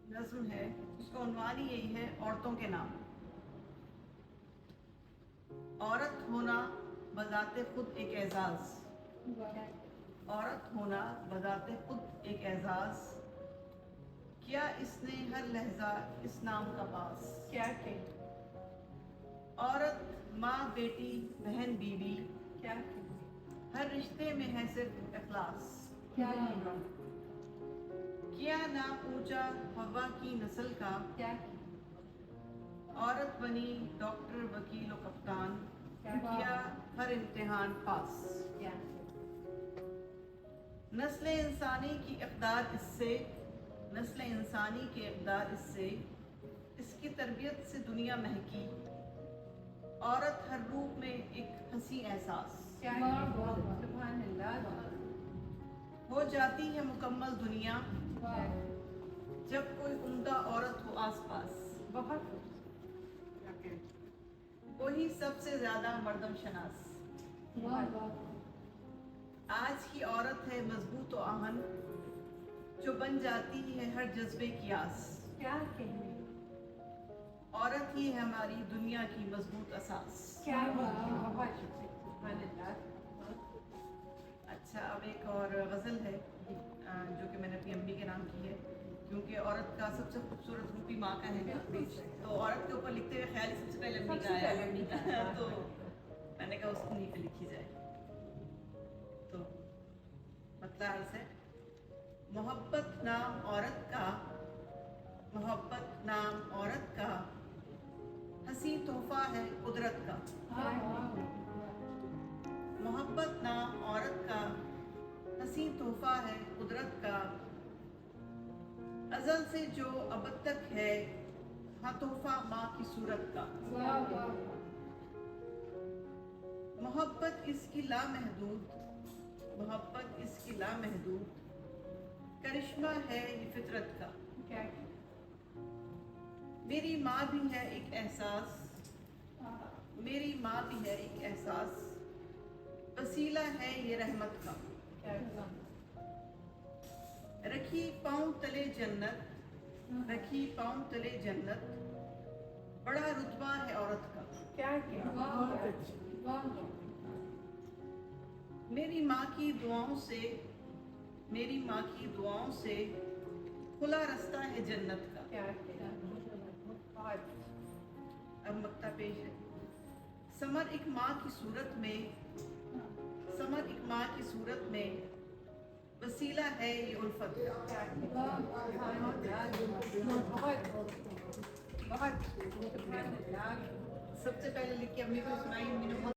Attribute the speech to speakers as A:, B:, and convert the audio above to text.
A: نظم ہے، اس کا عنوان ہی یہی ہے، عورتوں کے نام۔ عورت ہونا بذات خود ایک اعزاز، عورت ہونا بذات خود ایک اعزاز، کیا اس نے ہر لہجہ اس نام کا پاس۔
B: کیا کہ
A: عورت ماں بیٹی بہن بیوی،
B: کیا کہ
A: ہر رشتے میں ہے صرف اخلاص،
B: کیا
A: کیا نام اونچا حوا کی نسل کا،
B: کیا
A: عورت بنی ڈاکٹر وکیل و کپتان، کیا ہر امتحان پاس۔
B: کیا
A: نسل انسانی کی اقدار اس سے، نسل انسانی کی اقدار اس سے، اس کی تربیت سے دنیا مہکی، عورت ہر روپ میں ایک ہنسی احساس،
B: کیا سبحان اللہ
A: ہو جاتی ہے مکمل دنیا جب کوئی عمدہ عورت ہو آس پاس،
B: بہت
A: وہی سب سے زیادہ مردم شناس۔ آج کی عورت ہے مضبوط و آہن، جو بن جاتی ہے ہر جذبے کی آس،
B: کیا کہنے
A: عورت ہی ہے ہماری دنیا کی مضبوط اساس۔
B: کیا بہت سبحان اللہ۔
A: اچھا، اب ایک اور غزل ہے جو کہ میں نے اپنی امی کے نام کی ہے، کیونکہ عورت کا سب سے خوبصورت روپ ہی ماں کا ہے، تو عورت کے اوپر لکھتے ہوئے خیال سب سے پہلے امی کا آیا، تو میں نے کہا اس کو نہیں پہ لکھی جائے۔ تو مطلب عرض ہے، محبت نام عورت کا، محبت نام عورت کا، حسین تحفہ ہے قدرت کا، محبت نام عورت کا، حسین تحفہ ہے قدرت کا، ازل سے جو ابد تک ہے، ہاں تحفہ ماں کی صورت کا، محبت اس کی لامحدود، محبت اس کی لامحدود، کرشمہ ہے یہ فطرت کا،
B: کیا
A: میری ماں بھی ہے ایک احساس، میری ماں بھی ہے ایک احساس، وسیلہ ہے یہ رحمت کا، رکھی پاؤں تلے جنت، رکھی پاؤں تلے جنت، بڑا رتبہ ہے عورت کا،
B: کیا
A: میری ماں کی دعاؤں سے، میری ماں کی دعاؤں سے کھلا رستہ ہے جنت کا۔ اب مقطع پیش ہے، ثمر ایک ماں کی صورت میں، ثمر ایک ماں کی صورت میں، وسیلہ ہے یہ الفت کا۔
B: بہت
A: سب سے پہلے لکھ کے امی کو سنائی، امی نے بہت